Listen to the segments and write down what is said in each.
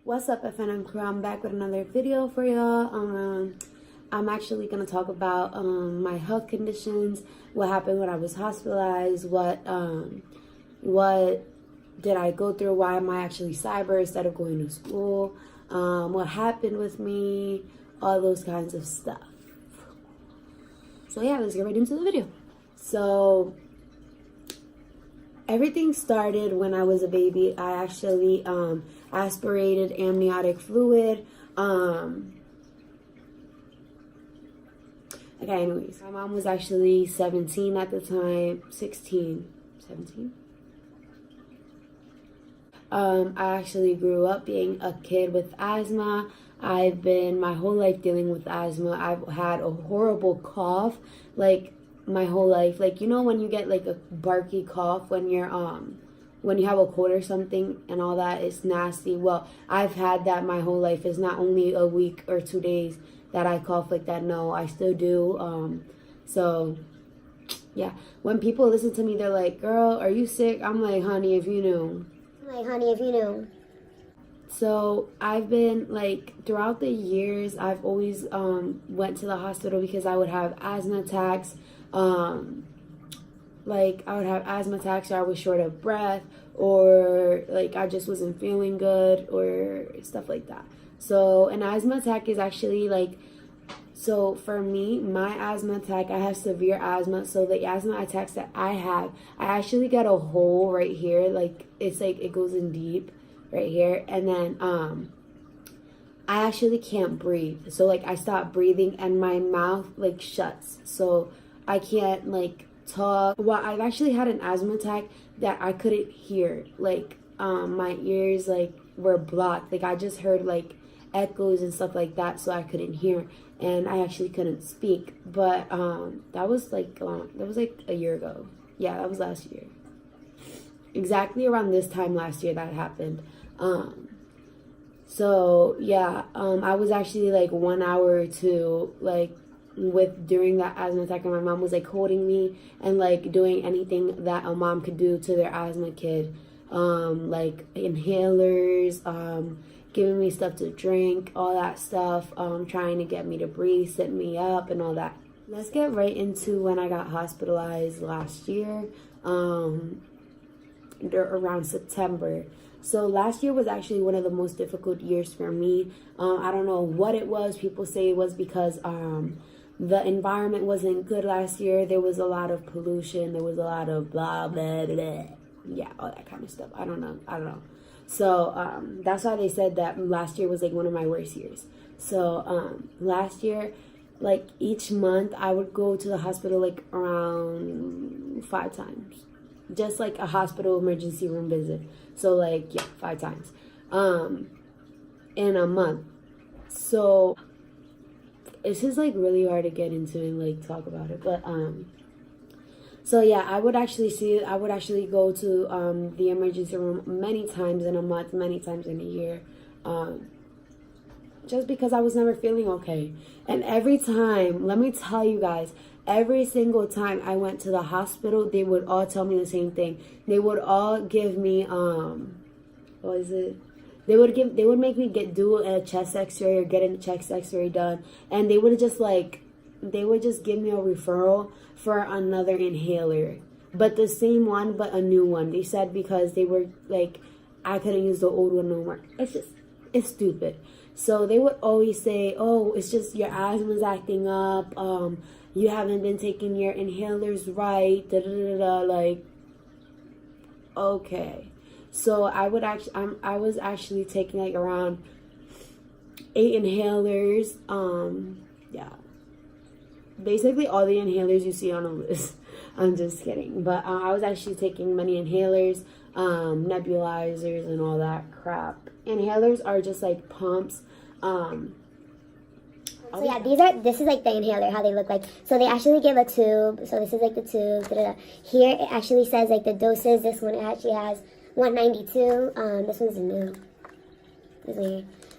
What's up, FNM crew? I'm back with another video for y'all. I'm actually gonna talk about my health conditions, what happened when I was hospitalized, what did I go through, why am I actually cyber instead of going to school, what happened with me, all those kinds of stuff. So yeah, let's get right into the video. So everything started when I was a baby. I actually aspirated amniotic fluid. Okay, anyways, my mom was actually 17 at the time, 17. I actually grew up being a kid with asthma. I've been my whole life dealing with asthma. I've had a horrible cough, like my whole life. Like, you know when you get like a barky cough when you're when you have a cold or something and all that, it's nasty. Well, I've had that my whole life. It's not only a week or 2 days that I cough like that. No, I still do. So yeah, when people listen to me, they're like, girl, are you sick? I'm like, honey, if you knew. So I've been like, throughout the years, I've always went to the hospital because I would have asthma attacks. Like I would have asthma attacks, or I was short of breath, or like I just wasn't feeling good, or stuff like that. So an asthma attack is actually like, so for me, my asthma attack, I have severe asthma. So the asthma attacks that I have, I actually got a hole right here. Like it's like it goes in deep right here. And then I actually can't breathe. So like I stop breathing and my mouth like shuts. So I can't like talk. Well, I've actually had an asthma attack that I couldn't hear. Like my ears like were blocked. Like I just heard like echoes and stuff like that, so I couldn't hear, and I actually couldn't speak. But that was like a year ago. Yeah, that was last year. Exactly around this time last year that happened. So yeah, I was actually like 1 hour or two like during that asthma attack, and my mom was like holding me and like doing anything that a mom could do to their asthma kid, like inhalers, giving me stuff to drink, all that stuff, trying to get me to breathe, sit me up and all that. Let's get right into when I got hospitalized last year, around September. So last year was actually one of the most difficult years for me. I don't know what it was. People say it was because the environment wasn't good last year. There was a lot of pollution. There was a lot of blah, blah, blah. Yeah, all that kind of stuff. I don't know. So that's why they said that last year was like one of my worst years. So last year, like each month, I would go to the hospital like around 5 times. Just like a hospital emergency room visit. So like, yeah, 5 times in a month. So it's just like really hard to get into and like talk about it. But so yeah, I would actually go to the emergency room many times in a month, many times in a year, just because I was never feeling okay. And every time, let me tell you guys, every single time I went to the hospital, they would all tell me the same thing. They would all give me what is it? They would make me do a chest x-ray or get a chest x-ray done, and they would just give me a referral for another inhaler, but the same one, but a new one. They said because they were like, I couldn't use the old one no more. It's stupid. So they would always say, oh, it's just your asthma's acting up. You haven't been taking your inhalers right. Da da da da. Like, okay. So I was actually taking like around 8 inhalers. Yeah. Basically all the inhalers you see on a list. I'm just kidding. But I was actually taking many inhalers, nebulizers and all that crap. Inhalers are just like pumps. So yeah, this is like the inhaler, how they look like. So they actually give a tube. So this is like the tube. Here it actually says like the doses. This one actually has 192. This one's new.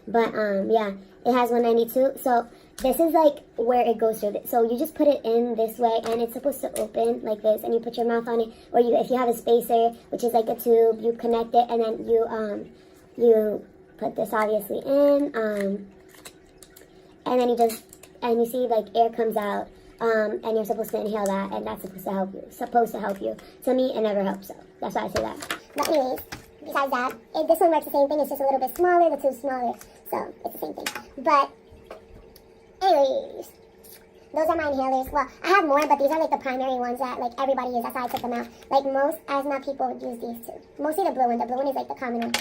But yeah, it has 192. So this is like where it goes through. So you just put it in this way, and it's supposed to open like this, and you put your mouth on it, or if you have a spacer, which is like a tube, you connect it, and then you put this obviously in, and then you see like air comes out, and you're supposed to inhale that, and that's supposed to help you. To me, it never helps, so that's why I say that. But anyways, besides that, this one works the same thing. It's just a little bit smaller. The tube's smaller, so it's the same thing. But anyways, those are my inhalers. Well, I have more, but these are like the primary ones that like everybody uses. That's why I took them out. Like most asthma people would use these two. Mostly the blue one. The blue one is like the common one.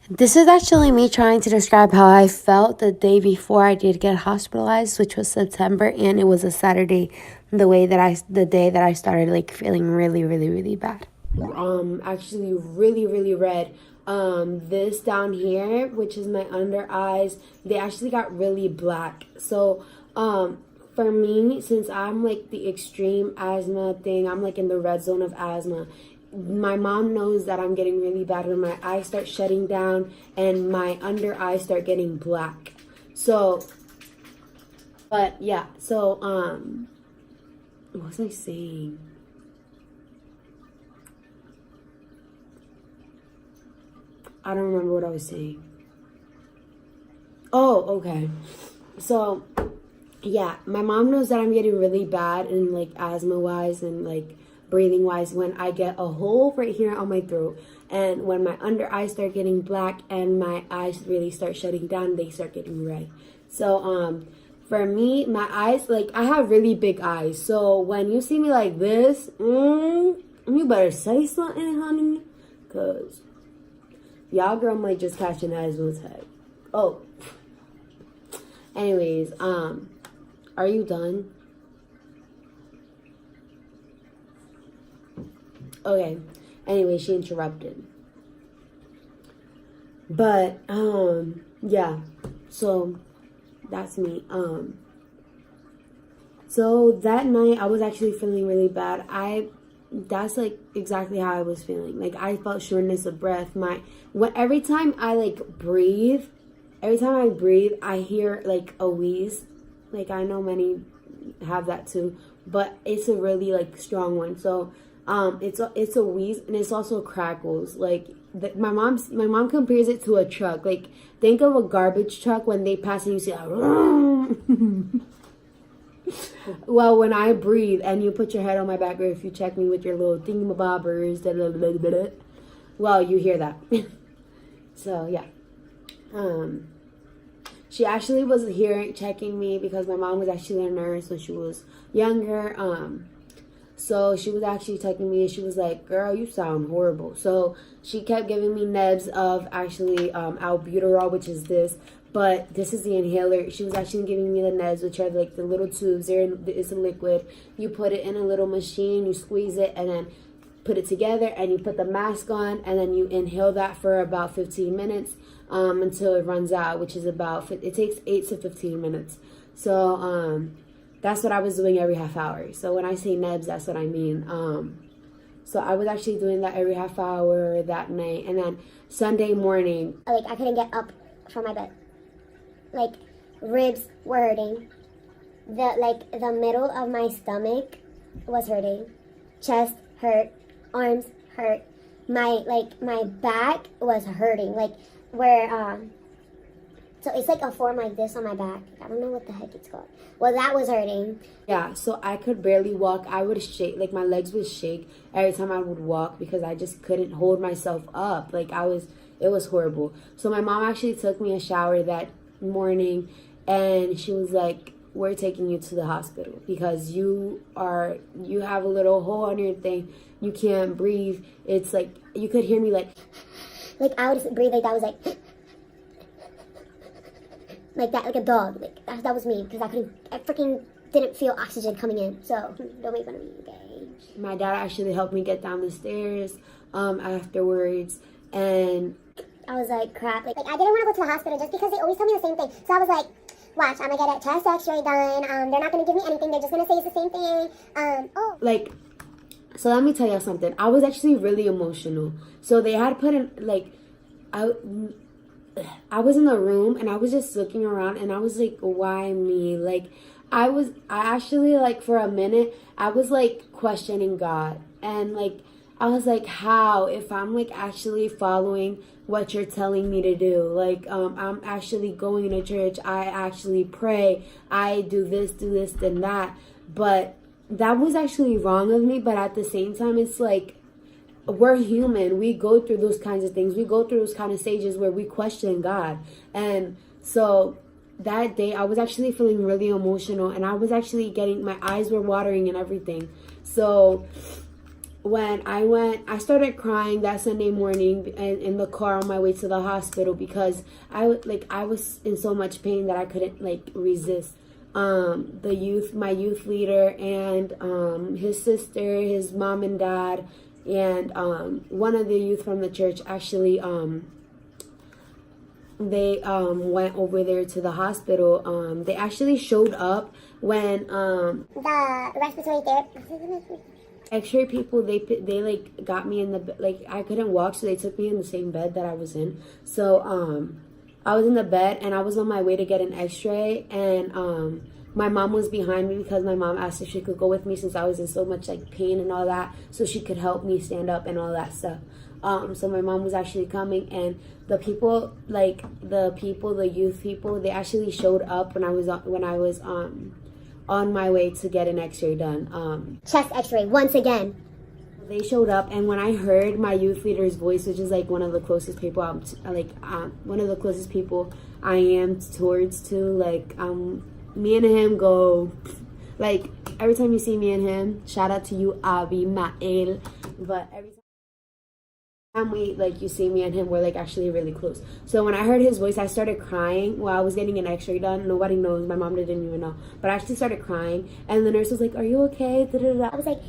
This is actually me trying to describe how I felt the day before I did get hospitalized, which was September, and it was a Saturday, the day that I started like feeling really, really, really bad. Actually really, really red. This down here, which is my under eyes, they actually got really black. So, for me, since I'm like the extreme asthma thing, I'm like in the red zone of asthma. My mom knows that I'm getting really bad when my eyes start shutting down and my under eyes start getting black. So, but yeah, so, what was I saying? I don't remember what I was saying. Oh, okay. So, yeah, my mom knows that I'm getting really bad in like asthma wise and like breathing wise when I get a hole right here on my throat, and when my under eyes start getting black and my eyes really start shutting down, they start getting red. So for me, my eyes, like I have really big eyes, so when you see me like this, you better say something, honey, cause y'all girl might just catch an asthma attack. Oh, anyways, are you done? Okay. Anyway, she interrupted. But, yeah. So, that's me. So, that night, I was actually feeling really bad. That's, like, exactly how I was feeling. Like, I felt shortness of breath. Every time I breathe, I hear, like, a wheeze. Like, I know many have that, too. But it's a really, like, strong one. So, it's a wheeze, and it's also crackles. Like my mom compares it to a truck. Like think of a garbage truck when they pass and you see like, well, when I breathe and you put your head on my back, or if you check me with your little thingamabobbers, well, you hear that. So yeah, she actually was here checking me because my mom was actually a nurse when she was younger. So she was actually texting me and she was like, girl, you sound horrible. So she kept giving me nebs of actually albuterol, which is this. But this is the inhaler. She was actually giving me the nebs, which are like the little tubes. It's a liquid. You put it in a little machine, you squeeze it, and then put it together. And you put the mask on, and then you inhale that for about 15 minutes until it runs out, which is it takes 8 to 15 minutes. So, that's what I was doing every half hour. So when I say nebs, that's what I mean. So I was actually doing that every half hour that night. And then Sunday morning, like I couldn't get up from my bed. Like ribs were hurting. The middle of my stomach was hurting. Chest hurt. Arms hurt. My back was hurting. Like where so it's like a form like this on my back. I don't know what the heck it's called. Well, that was hurting. Yeah, so I could barely walk. I would shake, like my legs would shake every time I would walk because I just couldn't hold myself up. Like it was horrible. So my mom actually took me a shower that morning and she was like, we're taking you to the hospital because you have a little hole on your thing. You can't breathe. It's like, you could hear me like I would breathe like that was like that, like a dog. Like that was me because I freaking didn't feel oxygen coming in. So don't make fun of me, okay? My dad actually helped me get down the stairs afterwards, and I was like, crap. Like I didn't want to go to the hospital just because they always tell me the same thing. So I was like, watch, I'm gonna get a chest X-ray done. They're not gonna give me anything. They're just gonna say it's the same thing. So let me tell you something. I was actually really emotional. So they had put in I was in the room and I was just looking around and I was like, why me? Like I actually like for a minute I was like questioning God, and like I was like, how? If I'm like actually following what you're telling me to do, like I'm actually going to church, I actually pray, I do this, and that. But that was actually wrong of me. But at the same time, it's like, we're human. We go through those kinds of things. We go through those kind of stages where we question God. And so that day I was actually feeling really emotional, and I was actually my eyes were watering and everything. So when I started crying that Sunday morning in the car on my way to the hospital, because I was in so much pain that I couldn't like resist. My youth leader and his sister, his mom and dad, and one of the youth from the church actually they went over there to the hospital. They actually showed up when the respiratory therapy. X-ray people, they like got me in the, like I couldn't walk, so they took me in the same bed that I was in. So I was in the bed and I was on my way to get an X-ray, and my mom was behind me because my mom asked if she could go with me since I was in so much like pain and all that, so she could help me stand up and all that stuff. So my mom was actually coming, and the youth people, they actually showed up when I was on my way to get an X-ray done. Chest X-ray once again. They showed up, and when I heard my youth leader's voice, which is like one of the closest people one of the closest people I am towards to, like me and him go, like every time you see me and him, shout out to you, Abi Mael, but every time you see me and him, we're like actually really close. So when I heard his voice, I started crying while I was getting an X-ray done. Nobody knows, my mom didn't even know, but I actually started crying, and the nurse was like, "Are you okay?" Da-da-da. I was like,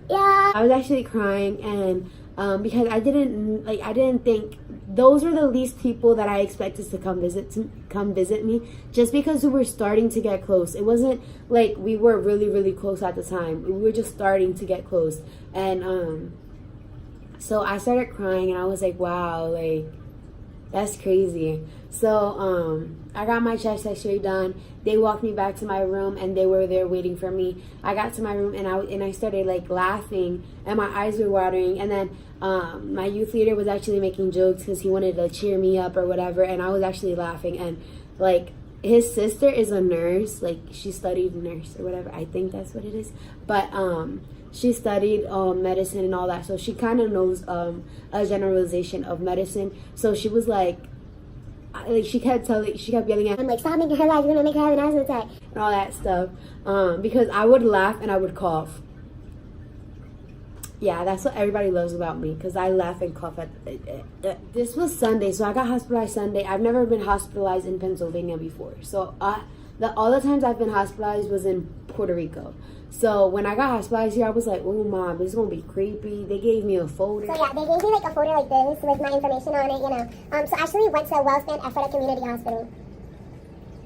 yeah. I was actually crying, and because I didn't think those were the least people that I expected to come visit me, just because we were starting to get close. It wasn't like we were really, really close at the time. We were just starting to get close, and so I started crying, and I was like, wow, like that's crazy. So I got my chest X-ray done. They walked me back to my room, and they were there waiting for me. I got to my room, and I started like laughing, and my eyes were watering. And then my youth leader was actually making jokes because he wanted to cheer me up or whatever, and I was actually laughing. And like his sister is a nurse, like she studied nurse or whatever. I think that's what it is, but she studied medicine and all that, so she kind of knows a generalization of medicine. So she was like she kept yelling at I'm like, stop making her laugh, you're gonna make her have an asthma attack and all that stuff, because I would laugh and I would cough. Yeah, that's what everybody loves about me, because I laugh and cough. This was Sunday, so I got hospitalized Sunday. I've never been hospitalized in Pennsylvania before, so all the times I've been hospitalized was in Puerto Rico. So when I got hospitalized here, I was like, oh mom, this is gonna be creepy. They gave me a folder. So yeah, they gave me like a folder like this with my information on it, you know. So I actually went to Wellspan Ephrata Community Hospital.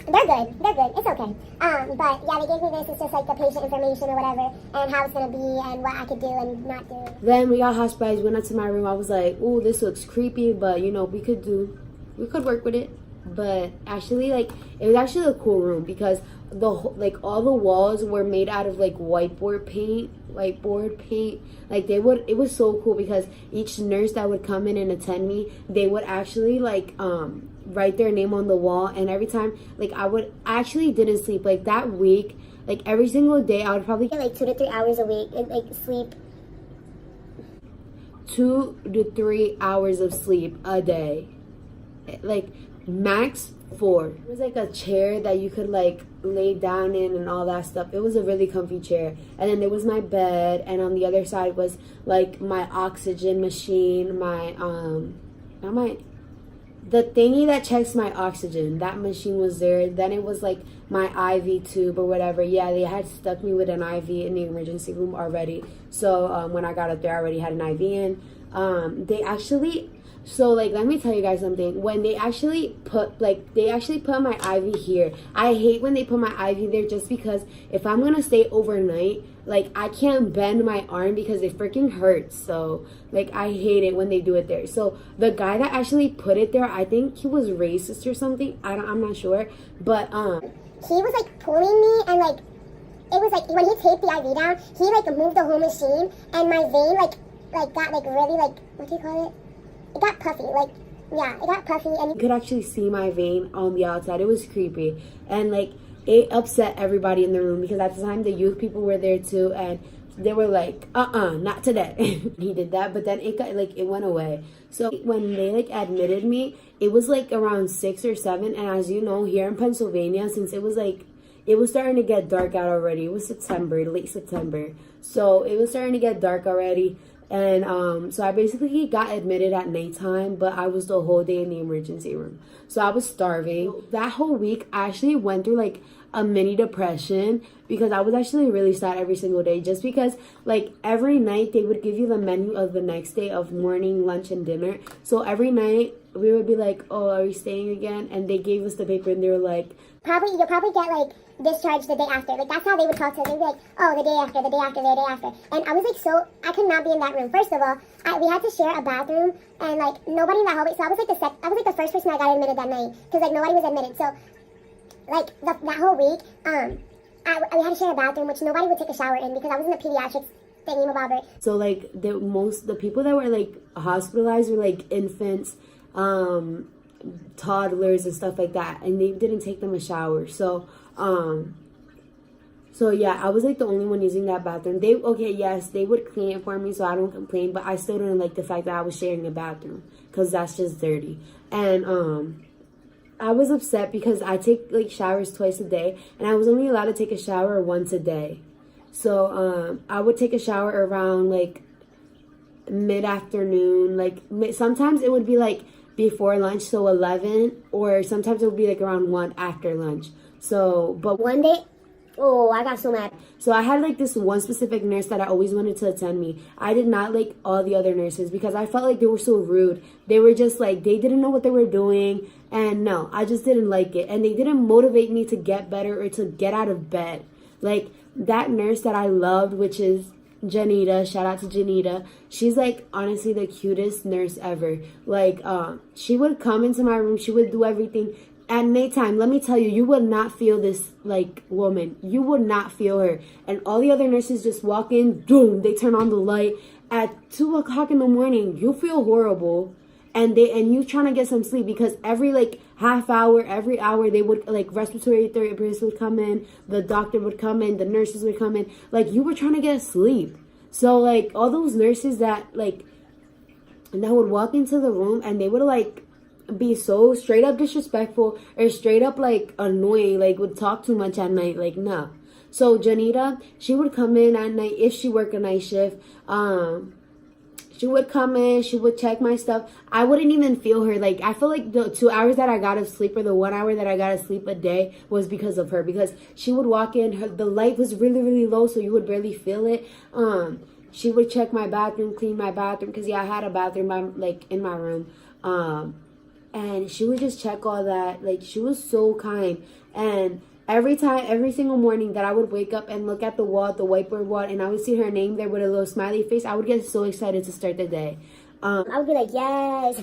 They're good, it's okay. But yeah, they gave me this, it's just like the patient information or whatever, and how it's gonna be, and what I could do and not do. Then we got hospitalized, went up to my room. I was like, oh, this looks creepy, but you know, we could work with it. But actually, like, it was actually a cool room, because all the walls were made out of like whiteboard paint. Like it was so cool, because each nurse that would come in and attend me, they would actually like write their name on the wall. And every time, like, I actually didn't sleep like that week. Like every single day I would probably get like 2 to 3 hours a week and like sleep 2 to 3 hours of sleep a day, like max 4. It was like a chair that you could like lay down in and all that stuff. It was a really comfy chair. And then there was my bed, and on the other side was like my oxygen machine, the thingy that checks my oxygen. That machine was there. Then it was like my IV tube or whatever. Yeah, they had stuck me with an IV in the emergency room already. So when I got up there, I already had an IV in. So, like, let me tell you guys something. When they actually put my IV here. I hate when they put my IV there, just because if I'm going to stay overnight, like, I can't bend my arm because it freaking hurts. So, like, I hate it when they do it there. So, the guy that actually put it there, I think he was racist or something. I'm not sure. But, he was, like, pulling me, and, like, it was, like, when he taped the IV down, he, like, moved the whole machine, and my vein, like, like got like really like, what do you call it? It got puffy, like, yeah, it got puffy, and You could actually see my vein on the outside. It was creepy, and like it upset everybody in the room because at the time the youth people were there too, and they were like, not today. He did that, but then it got like it went away. So when they like admitted me, it was like around 6 or 7, and as you know, here in Pennsylvania, since it was starting to get dark out already. It was September, late September, so it was starting to get dark already. And so I basically got admitted at nighttime, but I was the whole day in the emergency room. So I was starving. That whole week, I actually went through like a mini depression because I was actually really sad every single day, just because like every night they would give you the menu of the next day of morning, lunch, and dinner. So every night we would be like, oh, are we staying again? And they gave us the paper and they were like, you'll probably get like discharged the day after. Like that's how they would talk to us. They'd be like, oh, the day after, the day after, the day after. And I was like, I could not be in that room. First of all, we had to share a bathroom, and like nobody in that hallway. So I was like the first person that got admitted that night because like nobody was admitted. So like that whole week, we had to share a bathroom, which nobody would take a shower in because I was in the pediatrics thingy-mabobber. So like the people that were like hospitalized were like infants, toddlers and stuff like that, and they didn't take them a shower. So yeah, I was like the only one using that bathroom. They would clean it for me, so I don't complain, but I still didn't like the fact that I was sharing a bathroom because that's just dirty. And I was upset because I take like showers twice a day, and I was only allowed to take a shower once a day. So I would take a shower around like mid-afternoon, like sometimes it would be like before lunch, so 11, or sometimes it would be like around 1 after lunch. So but one day, oh, I got so mad. So I had like this one specific nurse that I always wanted to attend me. I did not like all the other nurses because I felt like they were so rude. They were just like, they didn't know what they were doing, and no, I just didn't like it. And they didn't motivate me to get better or to get out of bed. Like that nurse that I loved, which is Janita, shout out to Janita. She's like honestly the cutest nurse ever. Like she would come into my room, she would do everything. At nighttime, let me tell you, you would not feel this like woman. You would not feel her. And all the other nurses just walk in, boom, they turn on the light. At 2 o'clock in the morning, you feel horrible. And you trying to get some sleep because every like half hour, every hour, they would like respiratory therapist would come in, the doctor would come in, the nurses would come in. Like you were trying to get sleep. So like all those nurses that would walk into the room and they would like be so straight up disrespectful or straight up like annoying, like would talk too much at night, like no. So Janita, she would come in at night if she worked a night shift. She would come in, she would check my stuff. I wouldn't even feel her. Like I feel like the 2 hours that I got of sleep or the 1 hour that I got of sleep a day was because of her, because she would walk in, the light was really, really low, so you would barely feel it. She would check my bathroom, clean my bathroom, because I had a bathroom like in my room. And she would just check all that. Like she was so kind. And every single morning that I would wake up and look at the wall, the whiteboard wall, and I would see her name there with a little smiley face, I would get so excited to start the day. I would be like, yes.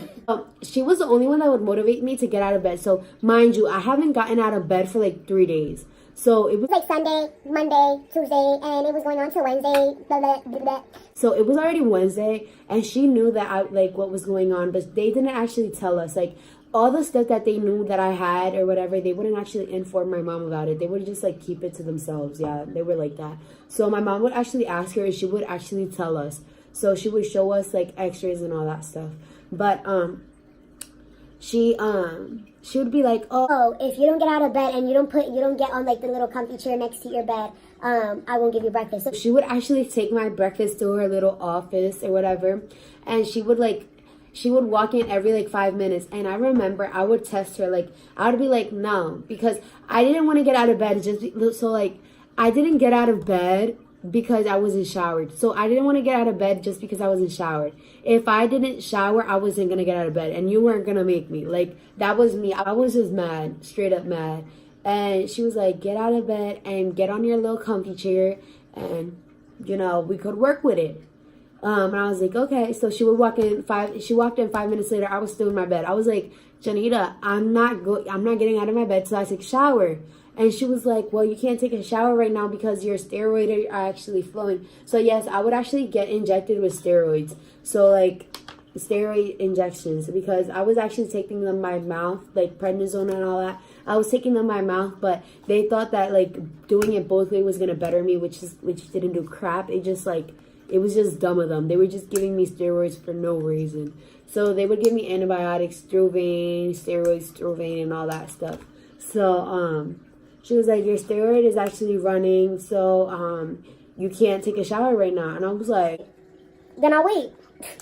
She was the only one that would motivate me to get out of bed. So mind you, I haven't gotten out of bed for like 3 days. So it was like Sunday, Monday, Tuesday, and it was going on to Wednesday. Blah, blah, blah, blah. So it was already Wednesday, and she knew that what was going on, but they didn't actually tell us. Like all the stuff that they knew that I had or whatever, they wouldn't actually inform my mom about it. They would just like keep it to themselves. Yeah, they were like that. So my mom would actually ask her, and she would actually tell us. So she would show us like x-rays and all that stuff. But she would be like, oh, if you don't get out of bed and you don't get on like the little comfy chair next to your bed, I won't give you breakfast. So she would actually take my breakfast to her little office or whatever, and she would walk in every like 5 minutes. And I remember I would test her, like I would be like, no, because I didn't want to get out of bed I didn't get out of bed because I wasn't showered. So I didn't want to get out of bed just because I wasn't showered. If I didn't shower, I wasn't going to get out of bed, and you weren't going to make me. Like that was me. I was just mad, straight up mad. And she was like, get out of bed and get on your little comfy chair, and we could work with it. And I was like, okay. So she would walk in she walked in 5 minutes later. I was still in my bed. I was like, Janita, I'm not getting out of my bed till I take a shower. And she was like, well, you can't take a shower right now because your steroids are actually flowing. So yes, I would actually get injected with steroids. So like steroid injections, because I was actually taking them by mouth, like prednisone and all that. I was taking them by mouth, but they thought that like doing it both ways was gonna better me, which didn't do crap. It just like, it was just dumb of them. They were just giving me steroids for no reason. So they would give me antibiotics, Strovane, steroids, Strovane, and all that stuff. So she was like, your steroid is actually running, so you can't take a shower right now. And I was like, then I'll wait.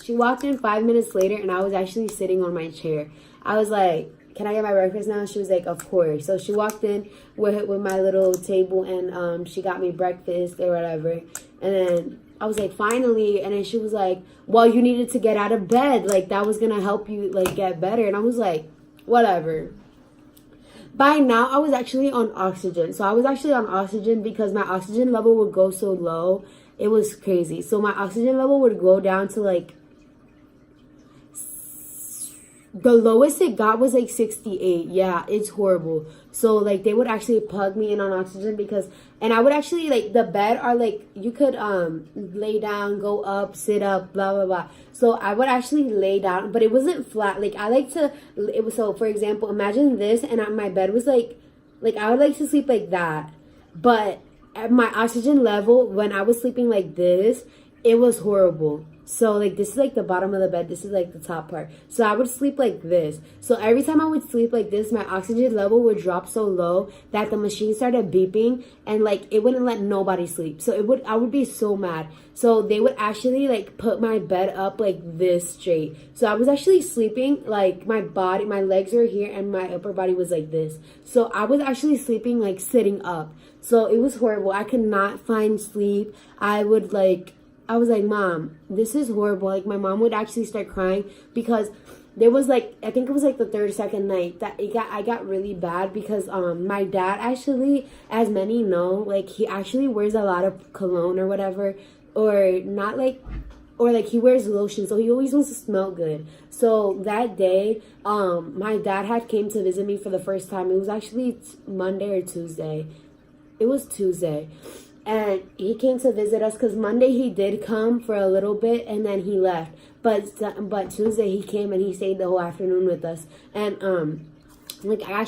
She walked in 5 minutes later, and I was actually sitting on my chair. I was like, can I get my breakfast now? She was like, of course. So she walked in with my little table, and she got me breakfast or whatever. And then I was like, finally. And then she was like, well, you needed to get out of bed. Like, that was going to help you, like, get better. And I was like, whatever. By now, I was actually on oxygen. So I was actually on oxygen because my oxygen level would go so low. It was crazy. So my oxygen level would go down to like, the lowest it got was like 68. Yeah, it's horrible. So like they would actually plug me in on oxygen because, and I would actually like, the bed are like, you could lay down, go up, sit up, blah blah blah. So I would actually lay down, but it wasn't flat. Like I like to, it was, so for example, imagine this, and my bed was like I would like to sleep like that, but at my oxygen level, when I was sleeping like this, it was horrible. So like this is like the bottom of the bed, this is like the top part. So I would sleep like this. So every time I would sleep like this, my oxygen level would drop so low that the machine started beeping, and like it wouldn't let nobody sleep. So I would be so mad. So they would actually like put my bed up like this straight. So I was actually sleeping like my legs were here and my upper body was like this. So I was actually sleeping like sitting up. So it was horrible. I could not find sleep. I was like, Mom, this is horrible. Like my mom would actually start crying because there was like, I think it was like the third or second night that I got really bad because my dad actually, as many know, like he actually wears a lot of cologne or whatever, or not like, or like he wears lotion, so he always wants to smell good. So that day, my dad had came to visit me for the first time. It was actually Monday or Tuesday. It was Tuesday. And he came to visit us because Monday he did come for a little bit and then he left. But Tuesday he came and he stayed the whole afternoon with us. And like I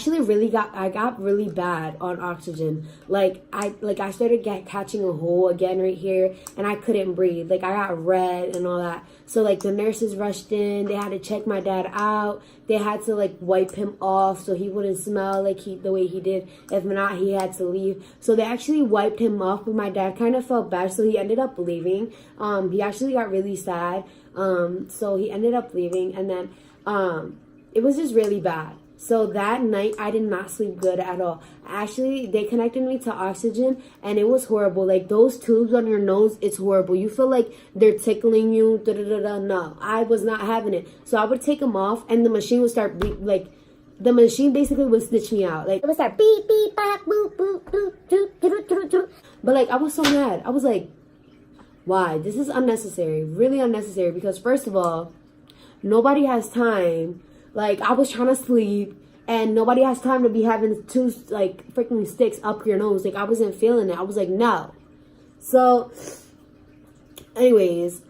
got really bad on oxygen. Like I started catching a hole again right here, and I couldn't breathe. Like I got red and all that. So like the nurses rushed in. They had to check my dad out. They had to like wipe him off so he wouldn't smell like the way he did. If not, he had to leave. So they actually wiped him off, but my dad kind of felt bad, so he ended up leaving. He actually got really sad. So he ended up leaving, and then it was just really bad. So that night, I did not sleep good at all. Actually, they connected me to oxygen, and it was horrible. Like, those tubes on your nose, it's horrible. You feel like they're tickling you, da-da-da-da. No, I was not having it. So I would take them off, and the machine would start, the machine basically would snitch me out. Like, it would start beep, beep, bop, boop, boop, boop, doop, doop, doop, doop. But, like, I was so mad. I was like, why? This is unnecessary. Really unnecessary. Because, first of all, nobody has time. Like, I was trying to sleep, and nobody has time to be having two, like, freaking sticks up your nose. Like, I wasn't feeling it. I was like, no. So, anyways,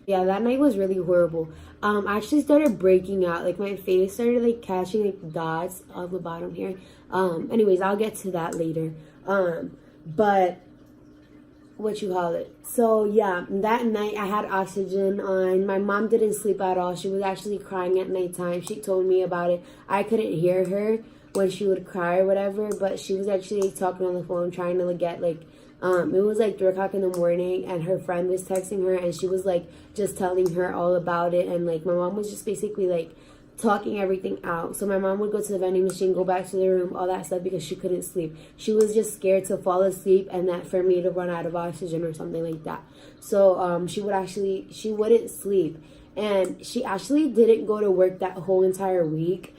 yeah, that night was really horrible. I actually started breaking out. Like, my face started, like, catching, like, dots on the bottom here. Anyways, I'll get to that later. But what you call it. So yeah, that night I had oxygen on. My mom didn't sleep at all. She was actually crying at nighttime. She told me about it. I couldn't hear her when she would cry or whatever, but she was actually talking on the phone trying to get like, it was like 3 o'clock in the morning, and her friend was texting her, and she was like just telling her all about it, and like my mom was just basically like talking everything out. So my mom would go to the vending machine, go back to the room, all that stuff, because she couldn't sleep. She was just scared to fall asleep and that for me to run out of oxygen or something like that. So she wouldn't sleep, and she actually didn't go to work that whole entire week.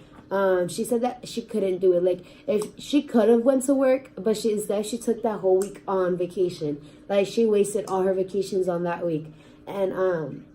She said that she couldn't do it. Like, if she could have went to work, but instead she took that whole week on vacation. Like, she wasted all her vacations on that week. And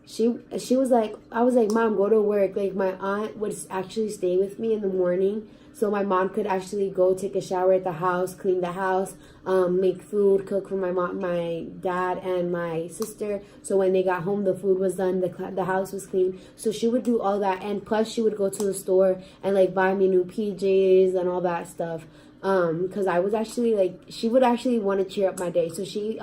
she was like, I was like, Mom, go to work. Like, my aunt would actually stay with me in the morning, so my mom could actually go take a shower at the house, clean the house, make food, cook for my mom, my dad, and my sister. So when they got home, the food was done, the house was clean. So she would do all that, and plus she would go to the store and like buy me new PJs and all that stuff. Because I was actually like, she would actually want to cheer up my day. So she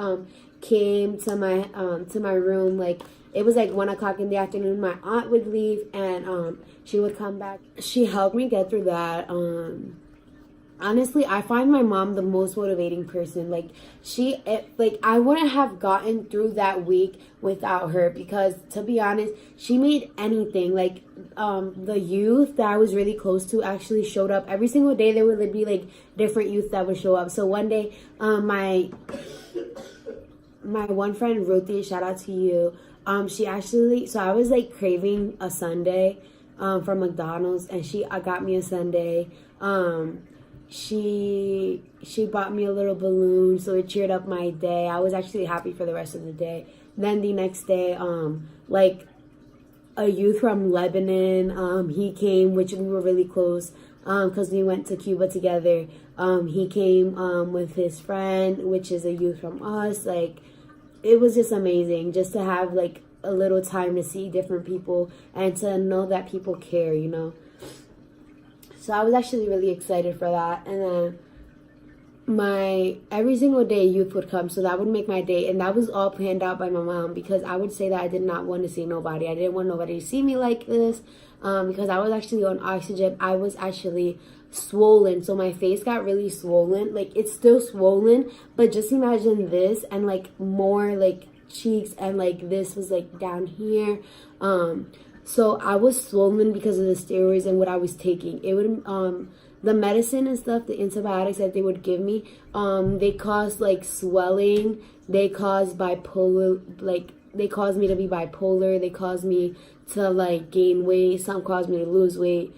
came to my room, like, it was like 1 o'clock in the afternoon. My aunt would leave, and she would come back. She helped me get through that. Honestly, I find my mom the most motivating person. Like, I wouldn't have gotten through that week without her, because to be honest, she made anything. Like, the youth that I was really close to actually showed up every single day. There would be like different youth that would show up. So one day, my one friend Ruthie, shout out to you. She actually, so I was like craving a sundae from McDonald's, and she got me a sundae. She bought me a little balloon, so it cheered up my day. I was actually happy for the rest of the day. Then the next day, like a youth from Lebanon, he came, which we were really close, because we went to Cuba together. He came with his friend, which is a youth from us. Like, it was just amazing just to have like a little time to see different people and to know that people care, you know. So I was actually really excited for that. And then every single day youth would come, so that would make my day. And that was all planned out by my mom, because I would say that I did not want to see nobody. I didn't want nobody to see me like this, because I was actually on oxygen. I was actually swollen, so my face got really swollen. Like, it's still swollen, but just imagine this, and like more like cheeks, and like this was like down here. So I was swollen because of the steroids and what I was taking. It would the medicine and stuff, the antibiotics that they would give me, they caused like swelling, they caused bipolar, like they caused me to be bipolar, they caused me to like gain weight, some caused me to lose weight.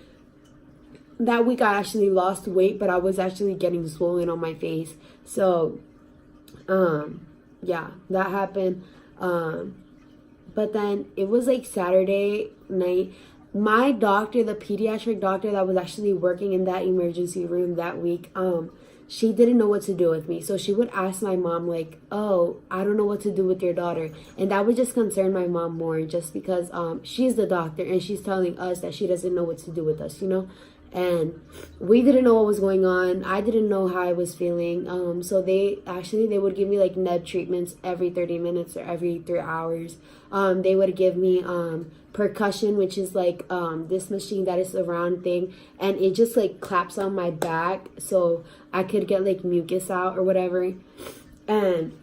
That week I actually lost weight, but I was actually getting swollen on my face. So yeah, that happened. But then it was like Saturday night. My doctor, the pediatric doctor that was actually working in that emergency room that week, she didn't know what to do with me. So she would ask my mom, like, oh, I don't know what to do with your daughter. And that would just concern my mom more, just because she's the doctor and she's telling us that she doesn't know what to do with us, you know? And we didn't know what was going on. I didn't know how I was feeling. So they would give me like neb treatments every 30 minutes or every 3 hours. They would give me percussion, which is like this machine that is a round thing, and it just like claps on my back so I could get like mucus out or whatever. And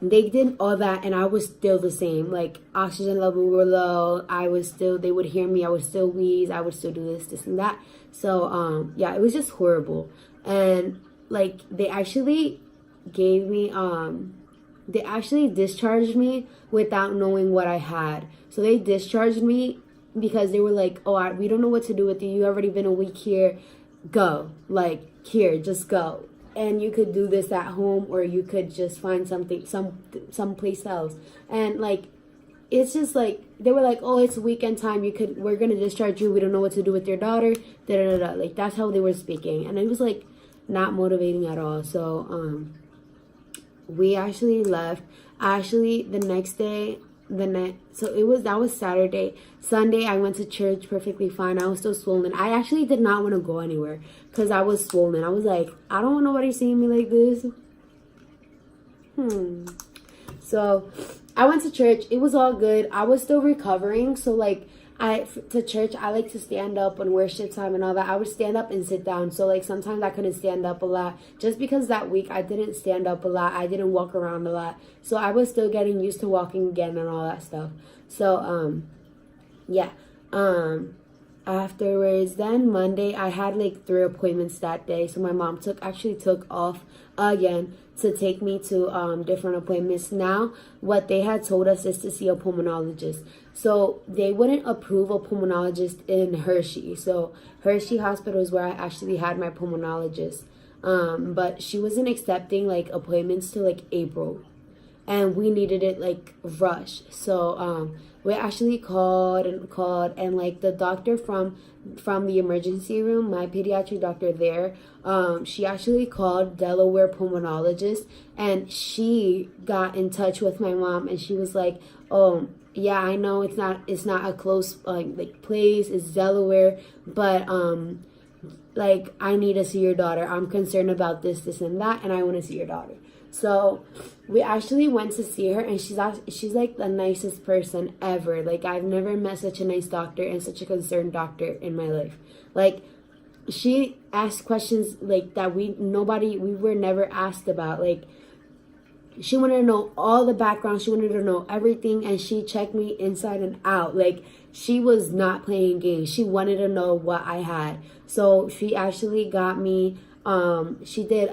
they did all that, and I was still the same. Like, oxygen level were low. They would hear me. I would still wheeze. I would still do this and that. So, yeah, it was just horrible. And, like, they actually gave me, they actually discharged me without knowing what I had. So they discharged me because they were like, oh, we don't know what to do with you. You've already been a week here. Go. Like, here, just go. And you could do this at home, or you could just find something, someplace else. And like, it's just like, they were like, oh, it's weekend time. We're going to discharge you. We don't know what to do with your daughter. Da, da, da, da. Like, that's how they were speaking. And it was like not motivating at all. So, we actually left. Actually, the next day, that was Saturday. Sunday, I went to church perfectly fine. I was still swollen. I actually did not want to go anywhere because I was swollen. I was like, I don't want nobody seeing me like this. So I went to church. It was all good. I was still recovering. So like, to church, I like to stand up on worship time and all that. I would stand up and sit down. So like, sometimes I couldn't stand up a lot, just because that week I didn't stand up a lot. I didn't walk around a lot. So I was still getting used to walking again and all that stuff. So, yeah. Afterwards, then Monday, I had like 3 appointments that day. So my mom actually took off again to take me to different appointments. Now, what they had told us is to see a pulmonologist. So they wouldn't approve a pulmonologist in Hershey. So Hershey Hospital is where I actually had my pulmonologist. But she wasn't accepting like appointments till like April. and we needed it like rush. So we actually called and like the doctor from the emergency room, my pediatric doctor there, she actually called Delaware pulmonologist, and she got in touch with my mom, and she was like, oh yeah, I know it's not a close like place, it's Delaware, but like I need to see your daughter, I'm concerned about this and that, and I want to see your daughter. So we actually went to see her, and she's like the nicest person ever. Like I've never met such a nice doctor and such a concerned doctor in my life. Like she asked questions like that we were never asked about. Like she wanted to know all the background, she wanted to know everything, and she checked me inside and out. Like she was not playing games. She wanted to know what I had. So she actually got me she did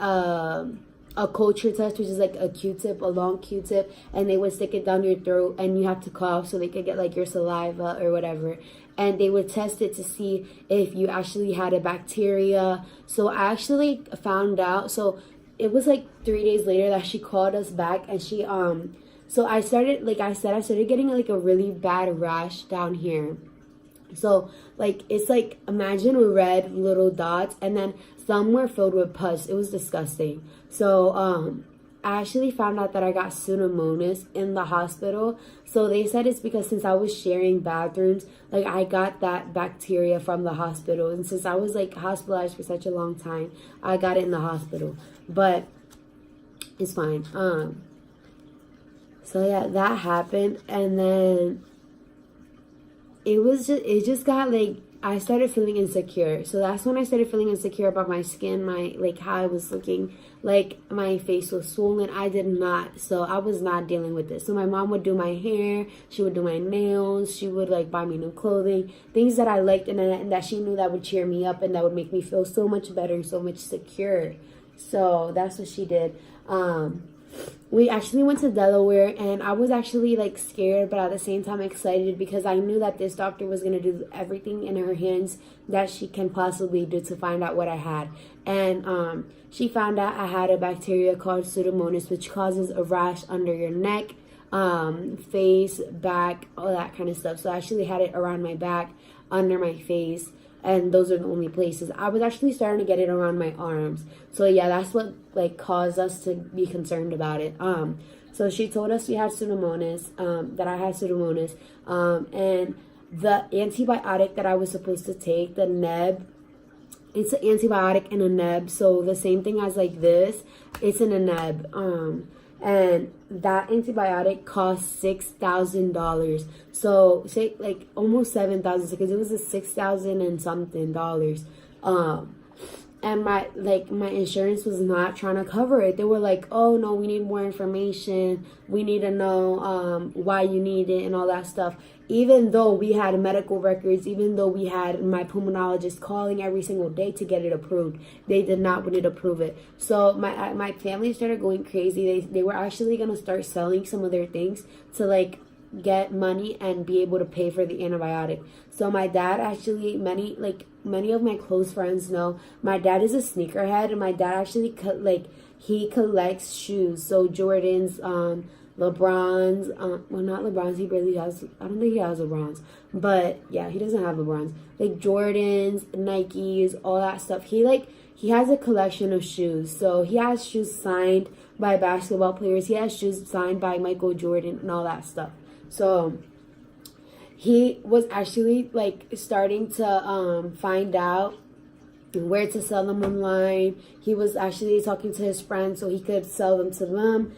a culture test, which is like a Q-tip, a long Q-tip, and they would stick it down your throat, and you have to cough so they could get like your saliva or whatever, and they would test it to see if you actually had a bacteria. So I actually found out. So it was like 3 days later that she called us back, and she so I started, like I said, I started getting like a really bad rash down here. So like it's like, imagine red little dots, and then some were filled with pus. It was disgusting. So I actually found out that I got pseudomonas in the hospital. So they said it's because since I was sharing bathrooms, like I got that bacteria from the hospital, and since I was like hospitalized for such a long time, I got it in the hospital. But it's fine. So yeah, that happened, and then it just got like, I started feeling insecure. So that's when I started feeling insecure about my skin, my like how I was looking. Like my face was swollen. I did not. So I was not dealing with this. So my mom would do my hair, she would do my nails, she would like buy me new clothing, things that I liked, and that she knew that would cheer me up and that would make me feel so much better and so much secure. So that's what she did. We actually went to Delaware, and I was actually like scared, but at the same time excited, because I knew that this doctor was going to do everything in her hands that she can possibly do to find out what I had. And she found out I had a bacteria called Pseudomonas, which causes a rash under your neck, face, back, all that kind of stuff. So I actually had it around my back, under my face, and those are the only places. I was actually starting to get it around my arms. So yeah, that's what like caused us to be concerned about it. So she told us we had pseudomonas, that I had pseudomonas, and the antibiotic that I was supposed to take, the neb, it's an antibiotic in a neb. So the same thing as like this, it's in a neb. And that antibiotic cost $6,000. So say like almost $7,000, because it was a $6,000 and something dollars. And my insurance was not trying to cover it. They were like, oh no, we need more information. We need to know why you need it and all that stuff. Even though we had medical records, even though we had my pulmonologist calling every single day to get it approved, they did not want to approve it. So my family started going crazy. They were actually gonna start selling some of their things to like get money and be able to pay for the antibiotic. So my dad actually, many of my close friends know, my dad is a sneakerhead, and my dad actually he collects shoes. So Jordans, LeBrons, well, not LeBrons, he barely has, I don't think he has LeBrons, but yeah, he doesn't have LeBrons. Like Jordans, Nikes, all that stuff. He has a collection of shoes. So he has shoes signed by basketball players. He has shoes signed by Michael Jordan and all that stuff. So he was actually like starting to find out where to sell them online. He was actually talking to his friends so he could sell them to them.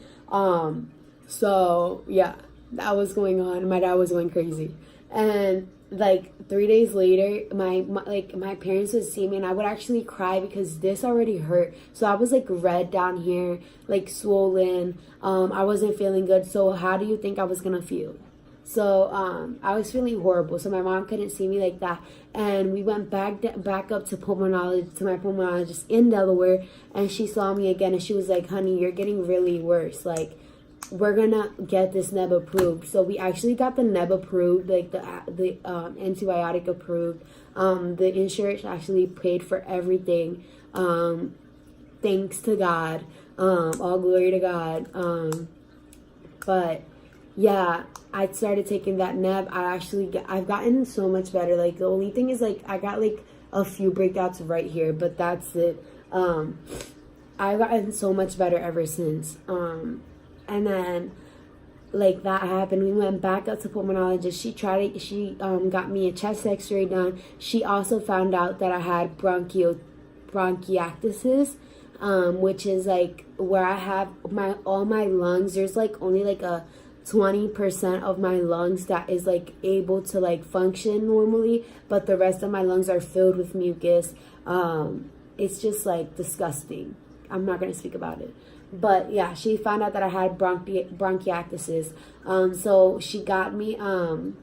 So yeah, that was going on. My dad was going crazy. And like 3 days later, my parents would see me, and I would actually cry because this already hurt. So I was like red down here, like swollen. I wasn't feeling good. So how do you think I was gonna feel? So I was feeling horrible. So my mom couldn't see me like that, and we went back up to my pulmonologist in Delaware, and she saw me again, and she was like, honey, you're getting really worse. Like, we're gonna get this neb approved. So we actually got the neb approved, like the antibiotic approved. The insurance actually paid for everything. Thanks to God. All glory to God. But yeah, I started taking that neb. I've gotten so much better. Like the only thing is like I got like a few breakouts right here, but that's it. I've gotten so much better ever since. And then like that happened, we went back up to pulmonologist. She got me a chest x-ray done. She also found out that I had bronchiectasis, which is like where I have all my lungs. There's like only like a 20% of my lungs that is like able to like function normally, but the rest of my lungs are filled with mucus. It's just like disgusting. I'm not gonna speak about it. But yeah, she found out that I had bronchiectasis. So she got me a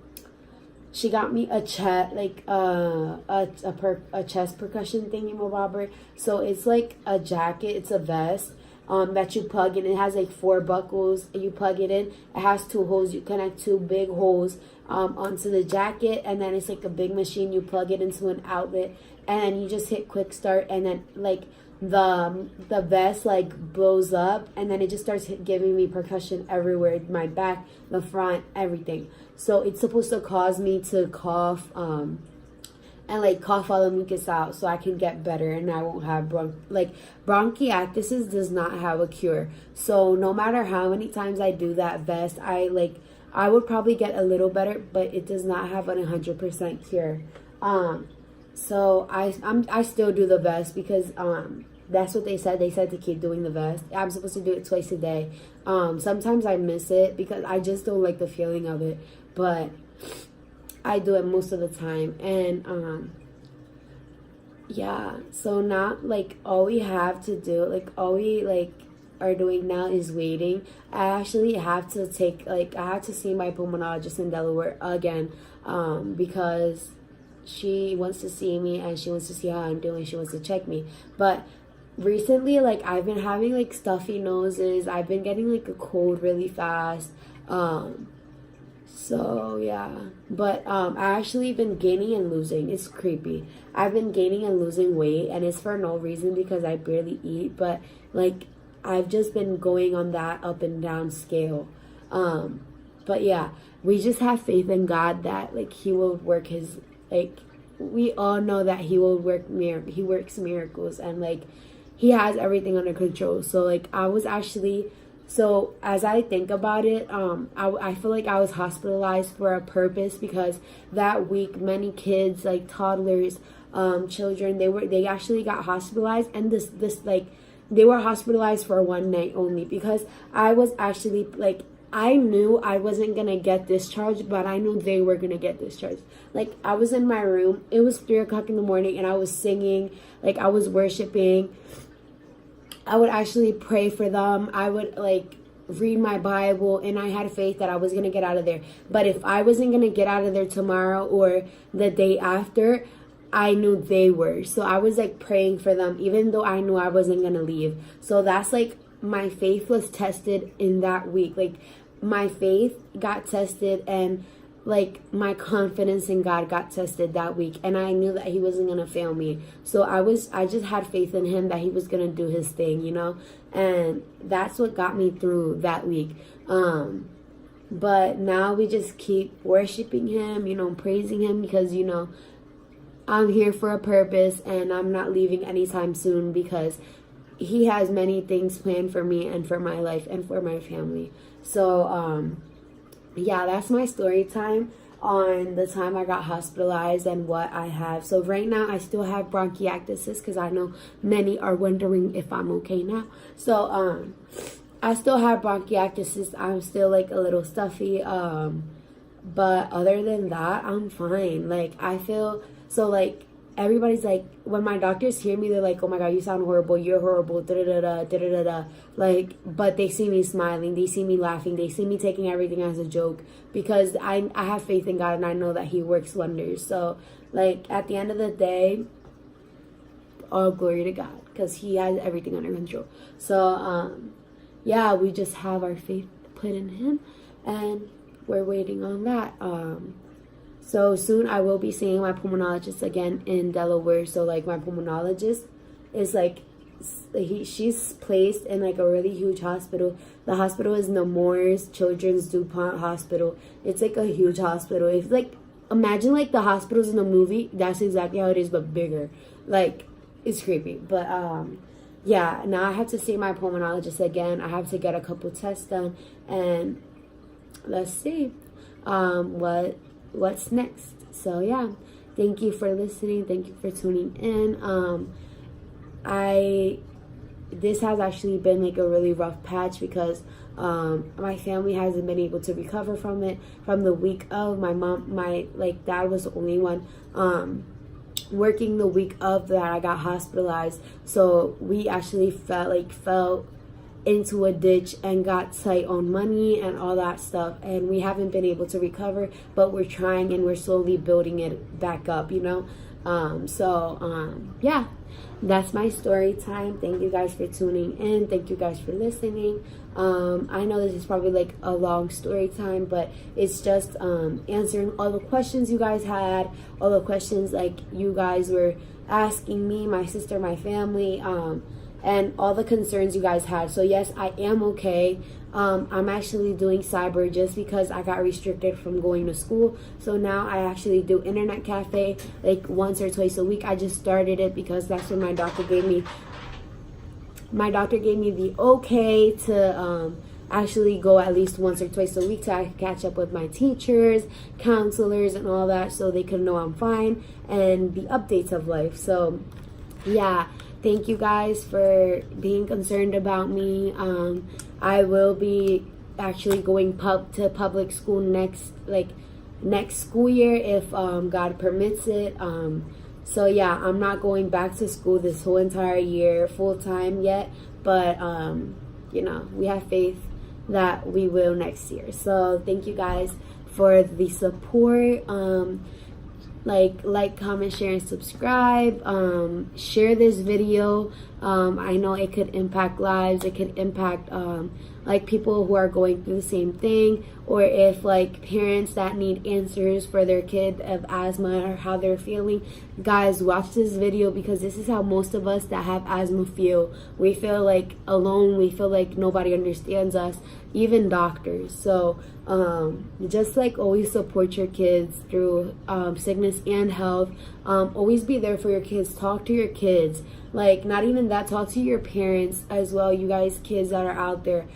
chest, like a chest percussion thingy-mabobber. So it's like a jacket, it's a vest that you plug in. It has like 4 buckles. You plug it in. It has 2 holes. You connect 2 big holes onto the jacket, and then it's like a big machine. You plug it into an outlet, and you just hit quick start, and then like the vest like blows up, and then it just starts giving me percussion everywhere, my back, the front, everything. So it's supposed to cause me to cough and like cough all the mucus out so I can get better and I won't have bronchiectasis does not have a cure. So no matter how many times I do that vest, I would probably get a little better, but it does not have a 100% cure. So I still do the vest because that's what they said. They said to keep doing the vest. I'm supposed to do it twice a day. Sometimes I miss it because I just don't like the feeling of it, but I do it most of the time. And yeah, so now like all we have to do, like all we like are doing now is waiting. I actually have to I have to see my pulmonologist in Delaware again, because she wants to see me and she wants to see how I'm doing. She wants to check me. But recently, like I've been having like stuffy noses. I've been getting like a cold really fast. So yeah, but I actually been gaining and losing. It's creepy. I've been gaining and losing weight, and it's for no reason because I barely eat. But like I've just been going on that up and down scale. But yeah, we just have faith in God that like He will work His, like we all know that He will work He works miracles, and like He has everything under control. So like I was actually, so as I think about it, I feel like I was hospitalized for a purpose, because that week many kids, like toddlers, children, they actually got hospitalized, and this like they were hospitalized for 1 night only, because I was actually like, I knew I wasn't gonna get discharged, but I knew they were gonna get discharged. Like I was in my room, it was 3 o'clock in the morning, and I was singing, like I was worshiping. I would actually pray for them. I would like read my Bible, and I had faith that I was gonna get out of there. But if I wasn't gonna get out of there tomorrow or the day after, I knew they were. So I was like praying for them, even though I knew I wasn't gonna leave. So that's like, my faith was tested in that week. Like my faith got tested, and like my confidence in God got tested that week, and I knew that He wasn't gonna fail me. So I just had faith in Him that He was gonna do His thing, you know, and that's what got me through that week. But now we just keep worshiping Him, you know, praising Him, because you know I'm here for a purpose, and I'm not leaving anytime soon, because He has many things planned for me and for my life and for my family. So yeah, that's my story time on the time I got hospitalized and what I have. So right now I still have bronchiectasis, because I know many are wondering if I'm okay now. So I still have bronchiectasis. I'm still like a little stuffy, but other than that, I'm fine. Like I feel so, like everybody's like, when my doctors hear me, they're like, oh my god, you sound horrible, you're horrible, da da da da da da. Like, but they see me smiling, they see me laughing, they see me taking everything as a joke, because I have faith in God, and I know that He works wonders. So like at the end of the day, all glory to God, because He has everything under control. So yeah, we just have our faith put in Him, and we're waiting on that. So soon I will be seeing my pulmonologist again in Delaware. So like my pulmonologist is like she's placed in like a really huge hospital. The hospital is Nemours Children's DuPont Hospital. It's like a huge hospital. It's like, imagine like the hospitals in the movie. That's exactly how it is, but bigger. Like, it's creepy. But yeah, now I have to see my pulmonologist again. I have to get a couple tests done, and let's see what's next. So yeah, thank you for listening. Thank you for tuning in. This has actually been like a really rough patch because my family hasn't been able to recover from it. From the week of, my dad was the only one working the week of that I got hospitalized. So we actually fell into a ditch and got tight on money and all that stuff, and we haven't been able to recover, but we're trying and we're slowly building it back up, you know. Yeah, that's my story time. Thank you guys for tuning in. Thank you guys for listening. I know this is probably like a long story time, but it's just answering all the questions you guys had, all the questions like you guys were asking me, my sister, my family, and all the concerns you guys had. So yes, I am okay. I'm actually doing cyber just because I got restricted from going to school. So now I actually do internet cafe like once or twice a week. I just started it because that's what my doctor gave me. My doctor gave me the okay to actually go at least once or twice a week so I could catch up with my teachers, counselors, and all that, so they could know I'm fine and the updates of life. So yeah, thank you guys for being concerned about me. I will be actually going to public school next school year if God permits it. So yeah, I'm not going back to school this whole entire year full time yet, but you know, we have faith that we will next year. So thank you guys for the support. Like, comment, share, and subscribe. Share this video. I know it could impact lives. It could impact like people who are going through the same thing, or if like parents that need answers for their kid of asthma or how they're feeling. Guys, watch this video because this is how most of us that have asthma feel. We feel like alone. We feel like nobody understands us, even doctors. So just like always support your kids through sickness and health. Always be there for your kids. Talk to your kids. Like, not even that, talk to your parents as well, you guys, kids that are out there.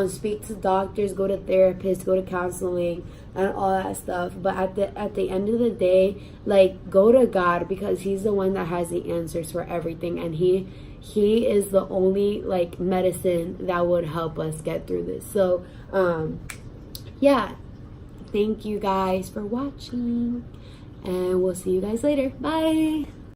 Speak to doctors, go to therapists, go to counseling, and all that stuff. But at the end of the day, like, go to God, because he's the one that has the answers for everything, and he is the only like medicine that would help us get through this. So yeah, thank you guys for watching, and we'll see you guys later. Bye.